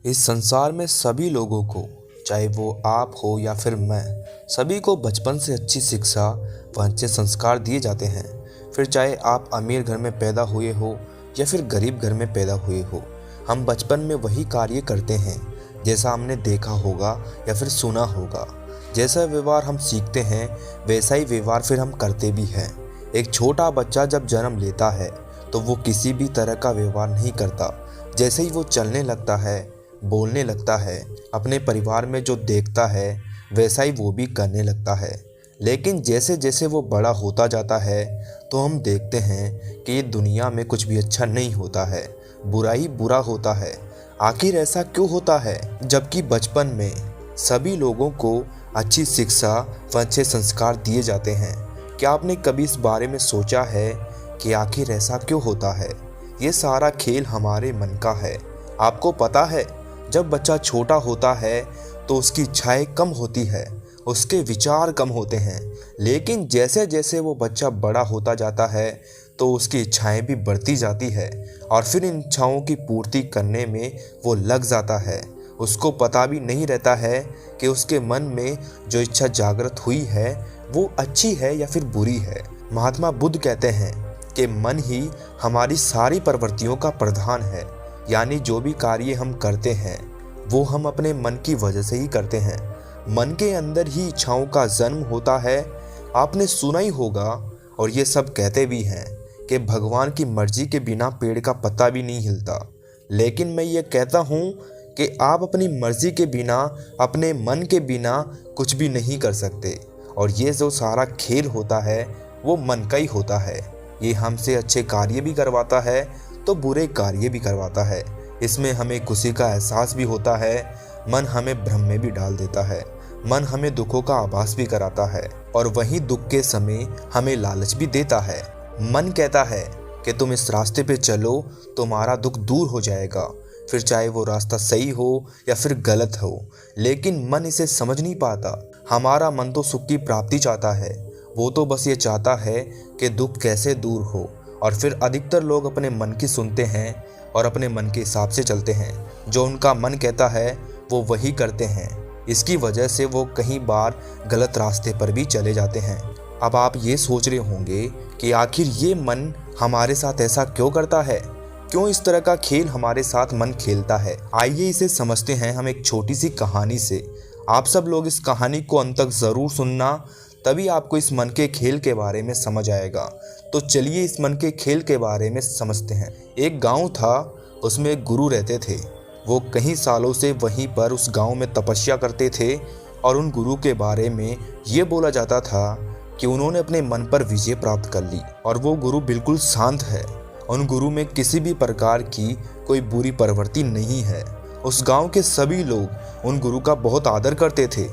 इस संसार में सभी लोगों को, चाहे वो आप हो या फिर मैं, सभी को बचपन से अच्छी शिक्षा व अच्छे संस्कार दिए जाते हैं। फिर चाहे आप अमीर घर में पैदा हुए हो या फिर गरीब घर में पैदा हुए हो, हम बचपन में वही कार्य करते हैं जैसा हमने देखा होगा या फिर सुना होगा। जैसा व्यवहार हम सीखते हैं वैसा ही व्यवहार फिर हम करते भी हैं। एक छोटा बच्चा जब जन्म लेता है तो वो किसी भी तरह का व्यवहार नहीं करता। जैसे ही वो चलने लगता है, बोलने लगता है, अपने परिवार में जो देखता है वैसा ही वो भी करने लगता है। लेकिन जैसे जैसे वो बड़ा होता जाता है तो हम देखते हैं कि ये दुनिया में कुछ भी अच्छा नहीं होता है, बुरा ही बुरा होता है। आखिर ऐसा क्यों होता है जबकि बचपन में सभी लोगों को अच्छी शिक्षा व अच्छे संस्कार दिए जाते हैं? क्या आपने कभी इस बारे में सोचा है कि आखिर ऐसा क्यों होता है? ये सारा खेल हमारे मन का है। आपको पता है, जब बच्चा छोटा होता है तो उसकी इच्छाएं कम होती है, उसके विचार कम होते हैं। लेकिन जैसे जैसे वो बच्चा बड़ा होता जाता है तो उसकी इच्छाएं भी बढ़ती जाती है और फिर इन इच्छाओं की पूर्ति करने में वो लग जाता है। उसको पता भी नहीं रहता है कि उसके मन में जो इच्छा जागृत हुई है वो अच्छी है या फिर बुरी है। महात्मा बुद्ध कहते हैं कि मन ही हमारी सारी प्रवृत्तियों का प्रधान है, यानी जो भी कार्य हम करते हैं वो हम अपने मन की वजह से ही करते हैं। मन के अंदर ही इच्छाओं का जन्म होता है। आपने सुना ही होगा और ये सब कहते भी हैं कि भगवान की मर्जी के बिना पेड़ का पत्ता भी नहीं हिलता। लेकिन मैं ये कहता हूँ कि आप अपनी मर्जी के बिना, अपने मन के बिना कुछ भी नहीं कर सकते। और ये जो सारा खेल होता है वो मन का ही होता है। ये हमसे अच्छे कार्य भी करवाता है तो बुरे कार्य भी करवाता है। इसमें हमें खुशी का एहसास भी होता है, मन हमें भ्रम में भी डाल देता है, मन हमें दुखों का आभास भी कराता है और वहीं दुख के समय हमें लालच भी देता है। मन कहता है कि तुम इस रास्ते पे चलो, तुम्हारा दुख दूर हो जाएगा, फिर चाहे वो रास्ता सही हो या फिर गलत हो। लेकिन मन इसे समझ नहीं पाता। हमारा मन तो सुख की प्राप्ति चाहता है, वो तो बस ये चाहता है कि दुख कैसे दूर हो। और फिर अधिकतर लोग अपने मन की सुनते हैं और अपने मन के हिसाब से चलते हैं। जो उनका मन कहता है वो वही करते हैं। इसकी वजह से वो कई बार गलत रास्ते पर भी चले जाते हैं। अब आप ये सोच रहे होंगे कि आखिर ये मन हमारे साथ ऐसा क्यों करता है, क्यों इस तरह का खेल हमारे साथ मन खेलता है। आइए इसे समझते हैं हम एक छोटी सी कहानी से। आप सब लोग इस कहानी को अंत तक ज़रूर सुनना, तभी आपको इस मन के खेल के बारे में समझ आएगा। तो चलिए इस मन के खेल के बारे में समझते हैं। एक गांव था, उसमें एक गुरु रहते थे। वो कई सालों से वहीं पर उस गांव में तपस्या करते थे और उन गुरु के बारे में ये बोला जाता था कि उन्होंने अपने मन पर विजय प्राप्त कर ली और वो गुरु बिल्कुल शांत है। उन गुरु में किसी भी प्रकार की कोई बुरी प्रवृत्ति नहीं है। उस गांव के सभी लोग उन गुरु का बहुत आदर करते थे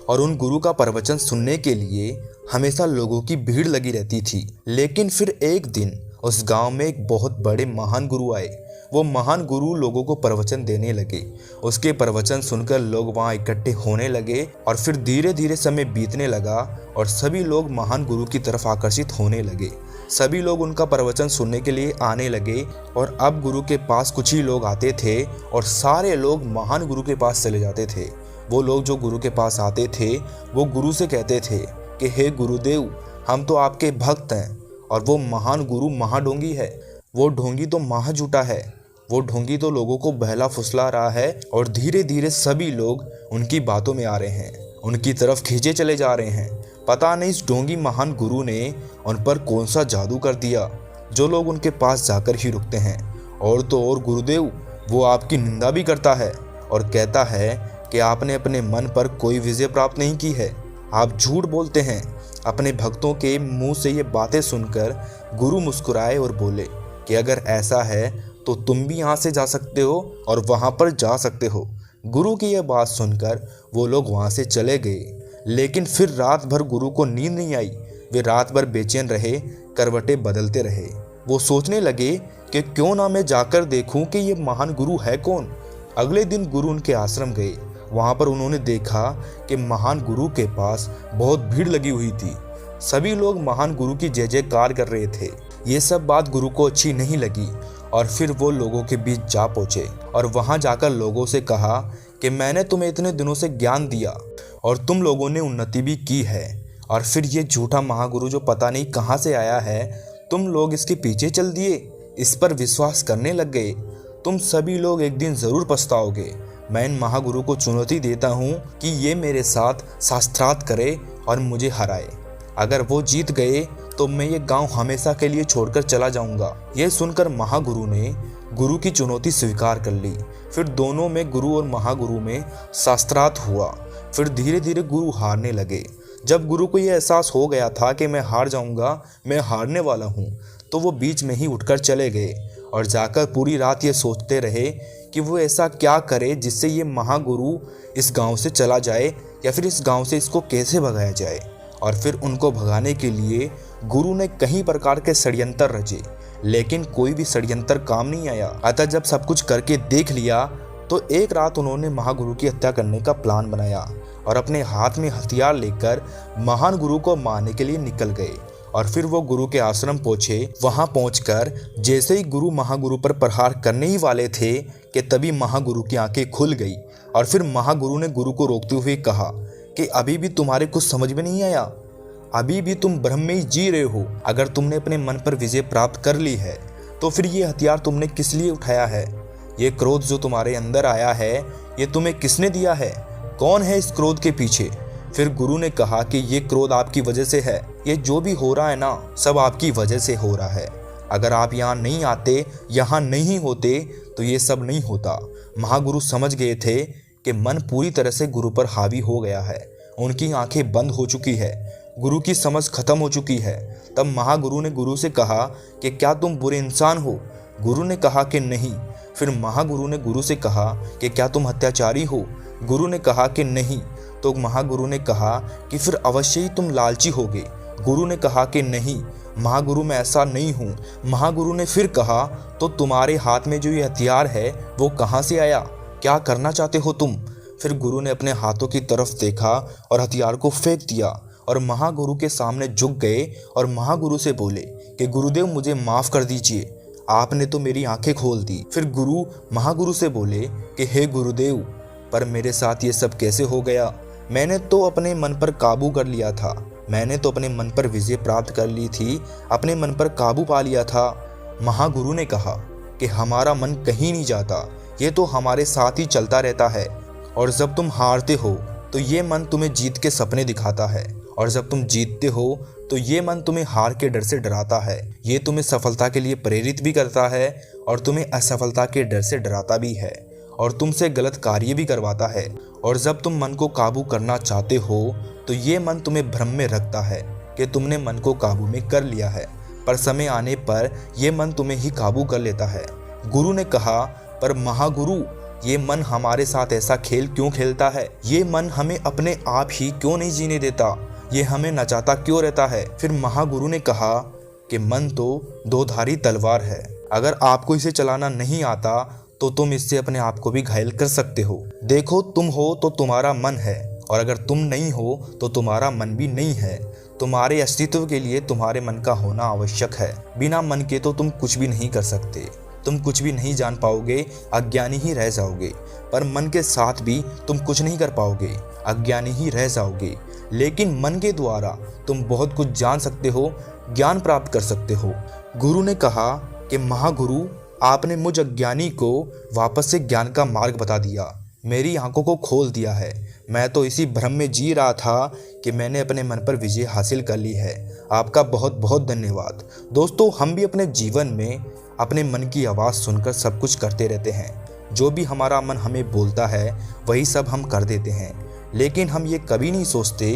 और उन गुरु का प्रवचन सुनने के लिए हमेशा लोगों की भीड़ लगी रहती थी। लेकिन फिर एक दिन उस गांव में एक बहुत बड़े महान गुरु आए। वो महान गुरु लोगों को प्रवचन देने लगे। उसके प्रवचन सुनकर लोग वहां इकट्ठे होने लगे और फिर धीरे धीरे समय बीतने लगा और सभी लोग महान गुरु की तरफ आकर्षित होने लगे। सभी लोग उनका प्रवचन सुनने के लिए आने लगे और अब गुरु के पास कुछ ही लोग आते थे और सारे लोग महान गुरु के पास चले जाते थे। वो लोग जो गुरु के पास आते थे वो गुरु से कहते थे कि हे गुरुदेव, हम तो आपके भक्त हैं। और वो महान गुरु महाढोंगी है, वो ढोंगी तो महा झूठा है, वो ढोंगी तो लोगों को बहला फुसला रहा है। और धीरे धीरे सभी लोग उनकी बातों में आ रहे हैं, उनकी तरफ खींचे चले जा रहे हैं। पता नहीं इस ढोंगी महान गुरु ने उन पर कौन सा जादू कर दिया, जो लोग उनके पास जाकर ही रुकते हैं। और तो और गुरुदेव, वो आपकी निंदा भी करता है और कहता है कि आपने अपने मन पर कोई विजय प्राप्त नहीं की है, आप झूठ बोलते हैं। अपने भक्तों के मुंह से ये बातें सुनकर गुरु मुस्कुराए और बोले कि अगर ऐसा है तो तुम भी यहाँ से जा सकते हो और वहाँ पर जा सकते हो। गुरु की यह बात सुनकर वो लोग वहाँ से चले गए। लेकिन फिर रात भर गुरु को नींद नहीं आई। वे रात भर बेचैन रहे, करवटें बदलते रहे। वो सोचने लगे कि क्यों ना मैं जाकर देखूं कि ये महान गुरु है कौन। अगले दिन गुरु उनके आश्रम गए। वहाँ पर उन्होंने देखा कि महान गुरु के पास बहुत भीड़ लगी हुई थी। सभी लोग महान गुरु की जय जयकार कर रहे थे। ये सब बात गुरु को अच्छी नहीं लगी और फिर वो लोगों के बीच जा पहुँचे और वहाँ जाकर लोगों से कहा कि मैंने तुम्हें इतने दिनों से ज्ञान दिया और तुम लोगों ने उन्नति भी की है, और फिर ये झूठा महागुरु जो पता नहीं कहाँ से आया है, तुम लोग इसके पीछे चल दिए, इस पर विश्वास करने लग गए। तुम सभी लोग एक दिन ज़रूर पछताओगे। मैं इन महागुरु को चुनौती देता हूँ कि ये मेरे साथ शास्त्रार्थ करे और मुझे हराए। अगर वो जीत गए तो मैं ये गांव हमेशा के लिए छोड़कर चला जाऊंगा। ये सुनकर महागुरु ने गुरु की चुनौती स्वीकार कर ली। फिर दोनों में, गुरु और महागुरु में शास्त्रार्थ हुआ। फिर धीरे धीरे गुरु हारने लगे। जब गुरु को ये एहसास हो गया था कि मैं हार जाऊंगा, मैं हारने वाला हूँ, तो वो बीच में ही उठकर चले गए और जाकर पूरी रात ये सोचते रहे कि वो ऐसा क्या करे जिससे ये महागुरु इस गांव से चला जाए, या फिर इस गांव से इसको कैसे भगाया जाए। और फिर उनको भगाने के लिए गुरु ने कई प्रकार के षड्यंत्र रचे, लेकिन कोई भी षड्यंत्र काम नहीं आया। अतः जब सब कुछ करके देख लिया तो एक रात उन्होंने महागुरु की हत्या करने का प्लान बनाया और अपने हाथ में हथियार लेकर महान गुरु को मारने के लिए निकल गए। और फिर वो गुरु के आश्रम पहुंचे। वहां पहुंचकर जैसे ही गुरु महागुरु पर प्रहार करने ही वाले थे कि तभी महागुरु की आंखें खुल गई। और फिर महागुरु ने गुरु को रोकते हुए कहा कि अभी भी तुम्हारे कुछ समझ में नहीं आया, अभी भी तुम भ्रम में ही जी रहे हो। अगर तुमने अपने मन पर विजय प्राप्त कर ली है तो फिर ये हथियार तुमने किस लिए उठाया है? ये क्रोध जो तुम्हारे अंदर आया है, ये तुम्हें किसने दिया है? कौन है इस क्रोध के पीछे? फिर गुरु ने कहा कि ये क्रोध आपकी वजह से है। ये जो भी हो रहा है ना, सब आपकी वजह से हो रहा है। अगर आप यहाँ नहीं आते, यहाँ नहीं होते, तो ये सब नहीं होता। महागुरु समझ गए थे कि मन पूरी तरह से गुरु पर हावी हो गया है। उनकी आंखें बंद हो चुकी है, गुरु की समझ खत्म हो चुकी है। तब महागुरु ने गुरु से कहा कि क्या तुम बुरे इंसान हो? गुरु ने कहा कि नहीं। फिर महागुरु ने गुरु से कहा कि क्या तुम हत्याचारी हो? गुरु ने कहा कि नहीं। तो महागुरु ने कहा कि फिर अवश्य ही तुम लालची होगे। गुरु ने कहा कि नहीं महागुरु, मैं ऐसा नहीं हूँ। महागुरु ने फिर कहा तो तुम्हारे हाथ में जो ये हथियार है वो कहाँ से आया? क्या करना चाहते हो तुम? फिर गुरु ने अपने हाथों की तरफ देखा और हथियार को फेंक दिया और महागुरु के सामने झुक गए और महागुरु से बोले कि गुरुदेव मुझे माफ़ कर दीजिए, आपने तो मेरी आंखें खोल दी। फिर गुरु महागुरु से बोले कि हे गुरुदेव, पर मेरे साथ ये सब कैसे हो गया? मैंने तो अपने मन पर काबू कर लिया था, मैंने तो अपने मन पर विजय प्राप्त कर ली थी, अपने मन पर काबू पा लिया था। महागुरु ने कहा कि हमारा मन कहीं नहीं जाता, ये तो हमारे साथ ही चलता रहता है। और जब तुम हारते हो तो ये मन तुम्हें जीत के सपने दिखाता है, और जब तुम जीतते हो तो ये मन तुम्हें हार के डर से डराता है। ये तुम्हें सफलता के लिए प्रेरित भी करता है और तुम्हें असफलता के डर से डराता भी है, और तुमसे गलत कार्य भी करवाता है। और जब तुम मन को काबू करना चाहते हो तो ये मन तुम्हें भ्रम में रखता है कि तुमने मन को काबू में कर लिया है, पर समय आने पर यह मन तुम्हें ही काबू कर लेता है। गुरु ने कहा, पर महागुरु, ये मन हमारे साथ ऐसा खेल क्यों खेलता है? ये मन हमें अपने आप ही क्यों नहीं जीने देता? ये हमें नचाता क्यों रहता है? फिर महागुरु ने कहा कि मन तो दोधारी तलवार है, अगर आपको इसे चलाना नहीं आता तो तुम इससे अपने आप को भी घायल कर सकते हो। देखो, तुम हो तो तुम्हारा मन है, और अगर तुम नहीं हो तो तुम्हारा मन भी नहीं है। तुम्हारे अस्तित्व के लिए तुम्हारे मन का होना आवश्यक है। बिना मन के तो तुम कुछ भी नहीं कर सकते, तुम कुछ भी नहीं जान पाओगे, अज्ञानी ही रह जाओगे। पर मन के साथ भी तुम कुछ नहीं कर पाओगे, अज्ञानी ही रह जाओगे। लेकिन मन के द्वारा तुम बहुत कुछ जान सकते हो, ज्ञान प्राप्त कर सकते हो। गुरु ने कहा कि महागुरु, आपने मुझ अज्ञानी को वापस से ज्ञान का मार्ग बता दिया, मेरी आंखों को खोल दिया है। मैं तो इसी भ्रम में जी रहा था कि मैंने अपने मन पर विजय हासिल कर ली है। आपका बहुत बहुत धन्यवाद। दोस्तों, हम भी अपने जीवन में अपने मन की आवाज़ सुनकर सब कुछ करते रहते हैं। जो भी हमारा मन हमें बोलता है वही सब हम कर देते हैं, लेकिन हम ये कभी नहीं सोचते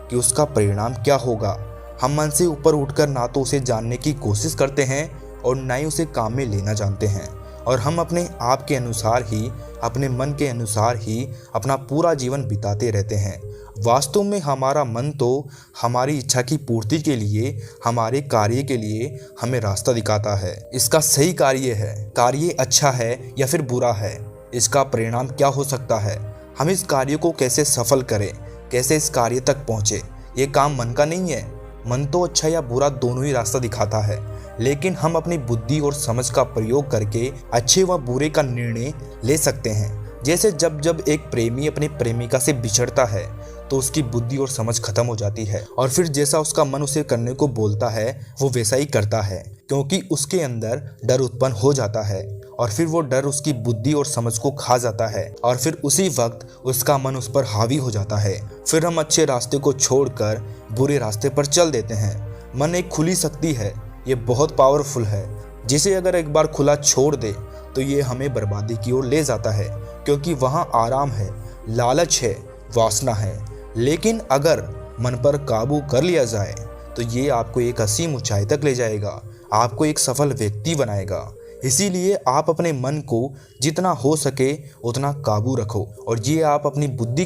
कि उसका परिणाम क्या होगा। हम मन से ऊपर उठकर ना तो उसे जानने की कोशिश करते हैं और ना ही उसे काम में लेना जानते हैं, और हम अपने आप के अनुसार ही, अपने मन के अनुसार ही अपना पूरा जीवन बिताते रहते हैं। वास्तव में हमारा मन तो हमारी इच्छा की पूर्ति के लिए, हमारे कार्य के लिए हमें रास्ता दिखाता है। इसका सही कार्य अच्छा है या फिर बुरा है, इसका परिणाम क्या हो सकता है, हम इस कार्य को कैसे सफल करें, कैसे इस कार्य तक पहुँचे, ये काम मन का नहीं है। मन तो अच्छा या बुरा दोनों ही रास्ता दिखाता है, लेकिन हम अपनी बुद्धि और समझ का प्रयोग करके अच्छे व बुरे का निर्णय ले सकते हैं। जैसे जब जब एक प्रेमी अपनी प्रेमिका से बिछड़ता है तो उसकी बुद्धि और समझ खत्म हो जाती है, और फिर जैसा उसका मन उसे करने को बोलता है वो वैसा ही करता है, क्योंकि उसके अंदर डर उत्पन्न हो जाता है और फिर वो डर उसकी बुद्धि और समझ को खा जाता है और फिर उसी वक्त उसका मन उस पर हावी हो जाता है। फिर हम अच्छे रास्ते को छोड़कर बुरे रास्ते पर चल देते हैं। मन एक खुली शक्ति है, ये बहुत पावरफुल है, जिसे अगर एक बार खुला छोड़ दे तो ये हमें बर्बादी की ओर ले जाता है, क्योंकि वहाँ आराम है, लालच है, वासना है। लेकिन अगर मन पर काबू कर लिया जाए तो ये आपको एक असीम ऊंचाई तक ले जाएगा, आपको एक सफल व्यक्ति बनाएगा। इसीलिए आप अपने मन को जितना हो सके उतना काबू रखो, और ये आप अपनी बुद्धि के